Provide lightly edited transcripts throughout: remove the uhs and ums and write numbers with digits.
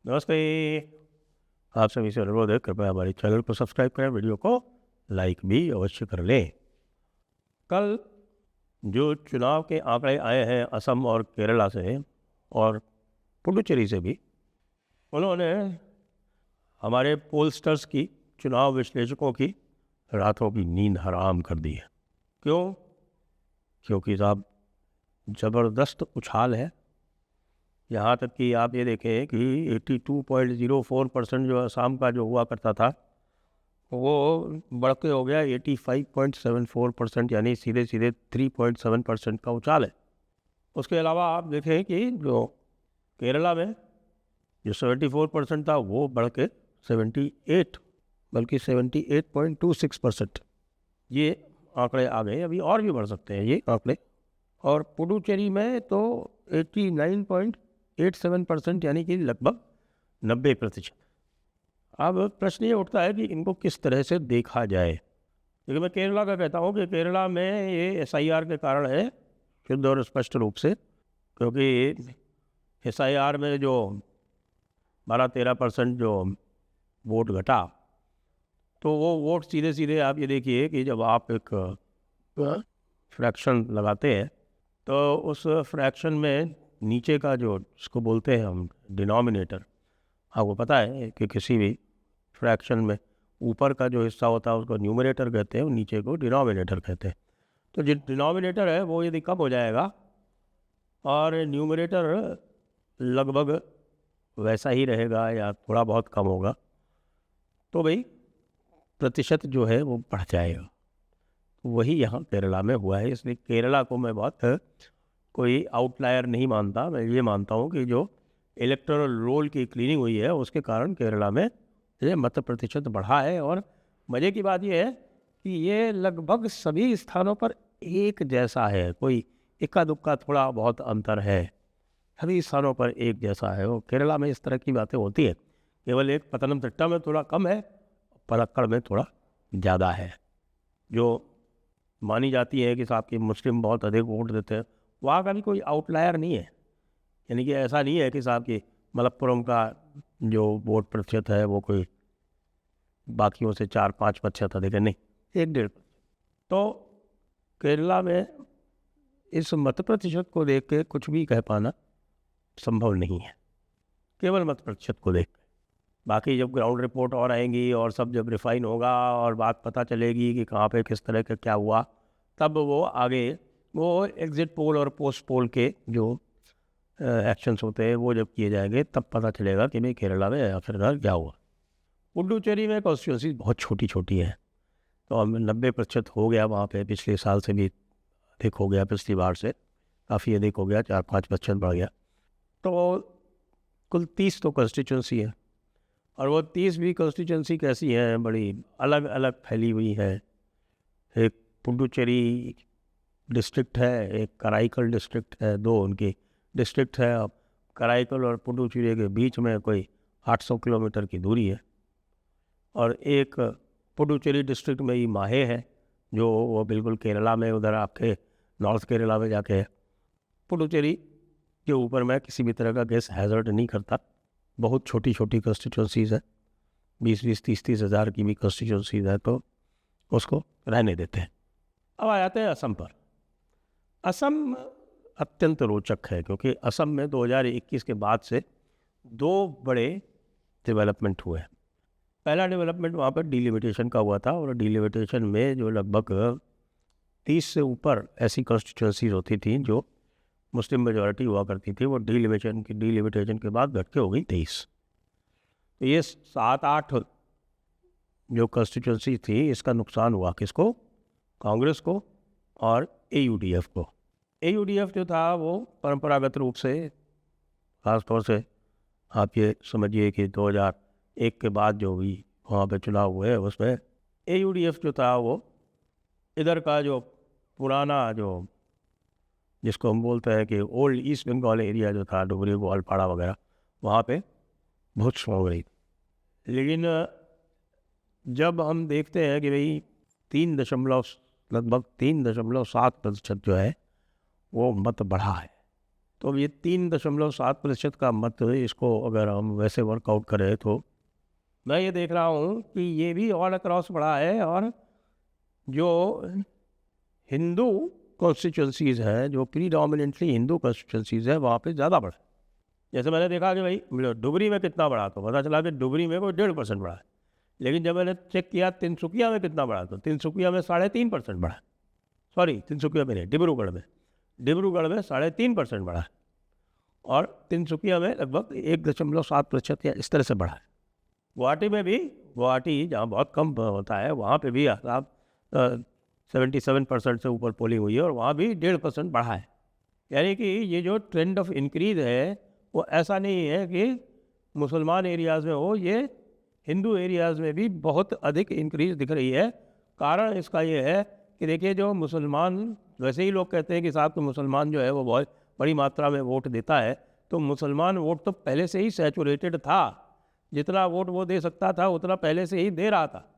नमस्ते। आप सभी से अनुरोध है, कृपया हमारे चैनल को सब्सक्राइब करें, वीडियो को लाइक भी अवश्य कर लें। कल जो चुनाव के आंकड़े आए हैं असम और केरला से और पुडुचेरी से भी, उन्होंने हमारे पोलस्टर्स की, चुनाव विश्लेषकों की रातों की नींद हराम कर दी है। क्यों? क्योंकि साहब ज़बरदस्त उछाल है। यहाँ तक कि आप ये देखें कि 82.04% जो असम का जो हुआ करता था, वो बढ़ के हो गया 85.74%, यानी सीधे सीधे 3.7% का उछाल है। उसके अलावा आप देखें कि जो केरला में जो 74% था, वो बढ़ के 78, बल्कि 78.26%, ये आंकड़े आ गए। अभी और भी बढ़ सकते हैं ये आंकड़े। और पुडुचेरी में तो 89.87%, यानी कि लगभग 90%। अब प्रश्न ये उठता है कि इनको किस तरह से देखा जाए। क्योंकि मैं केरला का कहता हूँ कि केरला में ये SIR के कारण है, शुद्ध और स्पष्ट रूप से। क्योंकि SIR में जो 12-13% जो वोट घटा, तो वो वोट सीधे सीधे आप ये देखिए कि जब आप एक फ्रैक्शन लगाते हैं, तो उस फ्रैक्शन में नीचे का जो, इसको बोलते हैं हम डिनोमिनेटर, आपको पता है कि किसी भी फ्रैक्शन में ऊपर का जो हिस्सा होता है उसको न्यूमरेटर कहते हैं और नीचे को डिनोमिनेटर कहते हैं। तो जो डिनोमिनेटर है वो यदि कम हो जाएगा और न्यूमरेटर लगभग वैसा ही रहेगा या थोड़ा बहुत कम होगा, तो भाई प्रतिशत जो है वो बढ़ जाएगा। वही यहाँ केरला में हुआ है। इसलिए केरला को मैं बहुत कोई आउटलायर नहीं मानता। मैं ये मानता हूँ कि जो इलेक्टोरल रोल की क्लीनिंग हुई है उसके कारण केरला में ये मत प्रतिशत बढ़ा है। और मज़े की बात यह है कि ये लगभग सभी स्थानों पर एक जैसा है, कोई इक्का दुक्का थोड़ा बहुत अंतर है, सभी स्थानों पर एक जैसा है। और केरला में इस तरह की बातें होती है। केवल एक पतनमतिट्टा में थोड़ा कम है, पलक्कड़ में थोड़ा ज़्यादा है। जो मानी जाती है कि साहब की मुस्लिम बहुत अधिक वोट देते हैं, वहाँ का भी कोई आउटलायर नहीं है। यानी कि ऐसा नहीं है कि साहब की मलप्पुरम का जो वोट प्रतिशत है वो कोई बाकियों से 4-5% अधिक है, नहीं, 1-1.5%। तो केरला में इस मत प्रतिशत को देख के कुछ भी कह पाना संभव नहीं है, केवल मत प्रतिशत को देख के। बाकी जब ग्राउंड रिपोर्ट और आएंगी और सब जब रिफाइन होगा और बात पता चलेगी कि कहाँ पे किस तरह का क्या हुआ, तब वो आगे वो एग्जिट पोल और पोस्ट पोल के जो एक्शंस होते हैं वो जब किए जाएंगे, तब पता चलेगा कि भाई केरला में आखिरकार क्या हुआ। पुडुचेरी में कॉन्स्टिट्यूंसी बहुत छोटी छोटी है, तो अब 90% हो गया वहाँ पे। पिछले साल से भी अधिक हो गया, पिछली बार से काफ़ी अधिक हो गया, 4-5% बढ़ गया। तो कुल 30 तो कॉन्स्टिट्यूंसी है, और वो 30 भी कॉन्स्टिट्यूंसी कैसी हैं, बड़ी अलग अलग फैली हुई है। एक पुडुचेरी डिस्ट्रिक्ट है, एक कराईकल डिस्ट्रिक्ट है, दो उनकी डिस्ट्रिक्ट है। अब कराईकल और पुडुचेरी के बीच में कोई 800 किलोमीटर की दूरी है। और एक पुडुचेरी डिस्ट्रिक्ट में ही माहे है, जो वो बिल्कुल केरला में, उधर आपके नॉर्थ केरला में जाके है। पुडुचेरी के ऊपर मैं किसी भी तरह का गैस हैजर्ड नहीं करता। बहुत छोटी छोटी कॉन्स्टिट्यूंसीज़ है, 20-20, 30-30 हज़ार की भी कॉन्स्टिट्यूंसीज़ है, तो उसको रहने देते हैं। अब आ जाते हैं असम पर। असम अत्यंत रोचक है, क्योंकि असम में 2021 के बाद से दो बड़े डेवलपमेंट हुए हैं। पहला डेवलपमेंट वहाँ पर डिलिमिटेशन का हुआ था, और डिलिमिटेशन में जो लगभग 30 से ऊपर ऐसी कॉन्स्टिट्यूंसीज होती थी जो मुस्लिम मेजॉरिटी हुआ करती थी, वो डिलिमिटेशन के बाद घट के हो गई 23। तो ये 7-8 जो कॉन्स्टिट्यूंसी थी, इसका नुकसान हुआ किसको? कांग्रेस को और AUDF को। AUDF जो था वो परंपरागत रूप से, ख़ासतौर से आप ये समझिए कि 2001 के बाद जो भी वहाँ पे चुनाव हुए, उसमें AUDF जो था वो इधर का जो पुराना, जो जिसको हम बोलते हैं कि ओल्ड ईस्ट बंगाल एरिया जो था, डुगरी ग्वालपाड़ा वगैरह, वहाँ पे बहुत स्ट्रॉन्ग रही। लेकिन जब हम देखते हैं कि भाई लगभग 3.7% जो है वो मत बढ़ा है, तो ये 3.7% का मत, इसको अगर हम वैसे वर्कआउट करें तो मैं ये देख रहा हूँ कि ये भी ऑल अक्रॉस बढ़ा है। और जो हिंदू कॉन्स्टिट्यूंसीज़ हैं, जो प्रीडोमिनेंटली हिंदू कॉन्स्टिट्यूंसीज़ है, वहाँ पे ज़्यादा बढ़ा है। जैसे मैंने देखा कि भाई डुगरी में कितना बढ़ा, तो पता चला कि डुगरी में कोई 1.5% बढ़ा है। लेकिन जब मैंने चेक किया तिनसुकिया में कितना बढ़ा, तो तिनसुकिया में 3.5% बढ़ा है। सॉरी, तिनसुकिया में नहीं, डिब्रूगढ़ में 3.5% बढ़ा है। और तिनसुकिया में लगभग 1.7% या इस तरह से बढ़ा है। गुवाहाटी में भी, गुवाहाटी जहाँ बहुत कम होता है, वहाँ पे भी आप 77% से ऊपर पोलिंग हुई है और वहाँ भी 1.5% बढ़ा है। यानी कि ये जो ट्रेंड ऑफ इंक्रीज है वो ऐसा नहीं है कि मुसलमान एरियाज़ में हो, ये हिंदू एरियाज़ में भी बहुत अधिक इंक्रीज दिख रही है। कारण इसका ये है कि देखिए, जो मुसलमान, वैसे ही लोग कहते हैं कि साहब, तो मुसलमान जो है वो बहुत बड़ी मात्रा में वोट देता है, तो मुसलमान वोट तो पहले से ही सैचुरेटेड था। जितना वोट वो दे सकता था उतना पहले से ही दे रहा था।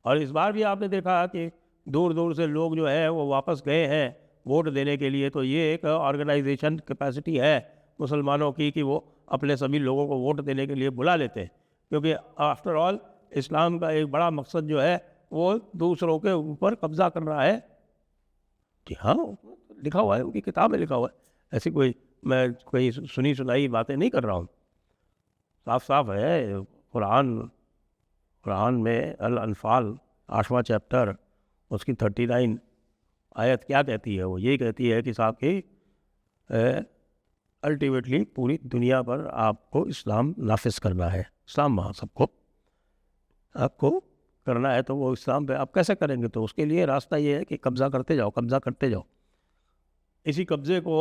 और इस बार भी आपने देखा कि दूर दूर से लोग जो है वो वापस गए हैं वोट देने के लिए। तो ये एक ऑर्गेनाइजेशन कैपेसिटी है मुसलमानों की कि वो अपने सभी लोगों को वोट देने के लिए बुला लेते हैं। क्योंकि आफ्टर ऑल इस्लाम का एक बड़ा मकसद जो है वो दूसरों के ऊपर कब्जा कर रहा है। जी हाँ, लिखा हुआ है, उनकी किताब में लिखा हुआ है। ऐसी मैं कोई सुनी सुनाई बातें नहीं कर रहा हूँ, साफ साफ है। कुरान में अल अनफाल 8वां चैप्टर, उसकी 39 आयत क्या कहती है? वो यही कहती है कि साहब की अल्टीमेटली पूरी दुनिया पर आपको इस्लाम नाफिज करना है। इस्लाम वहाँ सबको आपको करना है, तो वो इस्लाम पे आप कैसे करेंगे? तो उसके लिए रास्ता ये है कि कब्ज़ा करते जाओ, कब्ज़ा करते जाओ। इसी कब्ज़े को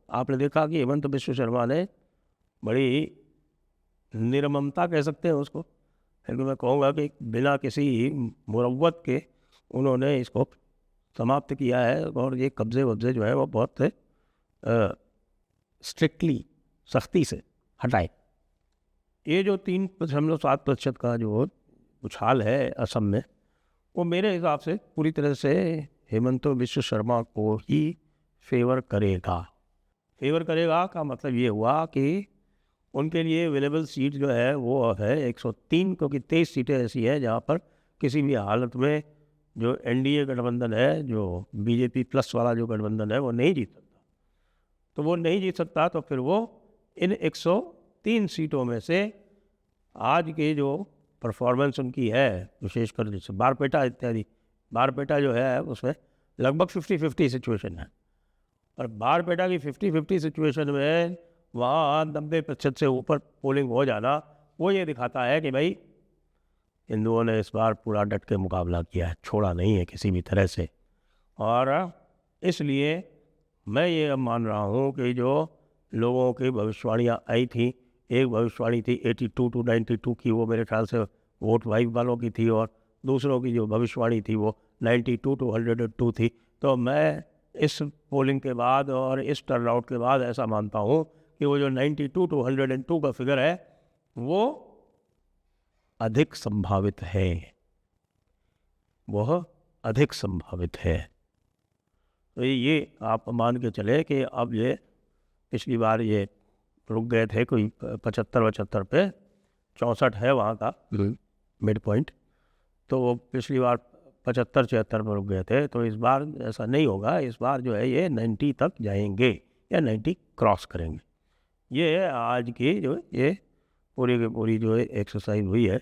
आपने देखा कि हेमंत बिश्व शर्मा ने बड़ी निर्ममता कह सकते हैं उसको, लेकिन मैं कहूँगा कि बिना किसी मुरव्वत के उन्होंने इसको समाप्त किया है। और ये कब्ज़े वब्ज़े जो है वो बहुत स्ट्रिक्टली, सख्ती से हटाए। ये जो 3.7% का जो उछाल है असम में, वो मेरे हिसाब से पूरी तरह से हेमंत बिश्व शर्मा को ही फेवर करेगा। फेवर करेगा का मतलब ये हुआ कि उनके लिए अवेलेबल सीट जो है वो है 103, क्योंकि 23 सीटें ऐसी हैं जहाँ पर किसी भी हालत में जो एनडीए गठबंधन है, जो बीजेपी प्लस वाला जो गठबंधन है, वो नहीं जीत सकता। तो वो नहीं जीत सकता, तो फिर वो इन 103 सीटों में से आज के जो परफॉर्मेंस उनकी है, विशेषकर जैसे बारपेटा इत्यादि, बारपेटा जो है उसमें लगभग 50-50 सिचुएशन है। और बारपेटा की 50-50 सिचुएशन में वहाँ 90% से ऊपर पोलिंग हो जाना, वो ये दिखाता है कि भाई हिंदुओं ने इस बार पूरा डट के मुकाबला किया है, छोड़ा नहीं है किसी भी तरह से। और इसलिए मैं ये अब मान रहा हूँ कि जो लोगों की भविष्यवाणियाँ आई थी, एक भविष्यवाणी थी 82 to 92 की, वो मेरे ख्याल से वोट वाइफ वालों की थी, और दूसरों की जो भविष्यवाणी थी वो 92 to 102 थी। तो मैं इस पोलिंग के बाद और इस टर्नआउट के बाद ऐसा मानता हूँ कि वो जो 92 to 102 का फिगर है वो अधिक संभावित है, वह अधिक संभावित है। तो ये आप मान के चले कि अब ये पिछली बार ये रुक गए थे कोई 75-75 पे, 64 है वहाँ का मिड पॉइंट, तो वो पिछली बार 75-76 पर रुक गए थे। तो इस बार ऐसा नहीं होगा, इस बार जो है ये 90 तक जाएंगे या 90 क्रॉस करेंगे। ये आज की जो ये पूरी की पूरी जो एक्सरसाइज हुई है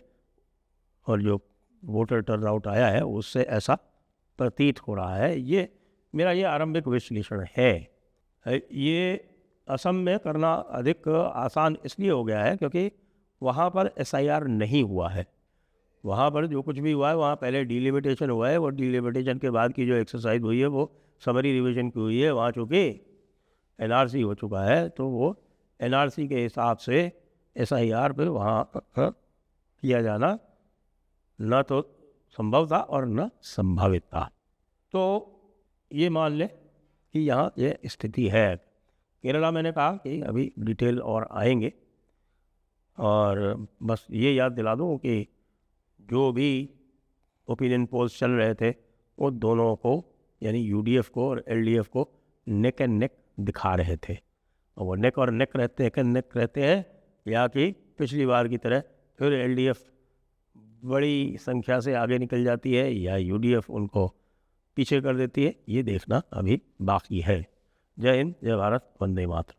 और जो वोटर टर्नआउट आया है उससे ऐसा प्रतीत हो रहा है। ये मेरा ये आरंभिक विश्लेषण है। ये असम में करना अधिक आसान इसलिए हो गया है क्योंकि वहाँ पर SIR नहीं हुआ है। वहाँ पर जो कुछ भी हुआ है वहाँ पहले डिलिमिटेशन हुआ है, और डिलिमिटेशन के बाद की जो एक्सरसाइज हुई है वो समरी रिवीजन की हुई है। वहाँ चूँकि NRC हो चुका है तो वो NRC के हिसाब से SIR पे वहाँ किया जाना न तो संभव था और न संभावित था। तो ये मान लें कि यहाँ ये स्थिति है। केरला मैंने कहा कि अभी डिटेल और आएंगे, और बस ये याद दिला दूँ कि जो भी ओपिनियन पोल्स चल रहे थे वो दोनों को, यानी UDF को और LDF को नेक एंड नेक दिखा रहे थे। वो नेक और नेक रहते हैं, नेक रहते हैं, या कि पिछली बार की तरह फिर एलडीएफ बड़ी संख्या से आगे निकल जाती है या यूडीएफ उनको पीछे कर देती है, ये देखना अभी बाकी है। जय हिंद, जय भारत, वंदे मातरम।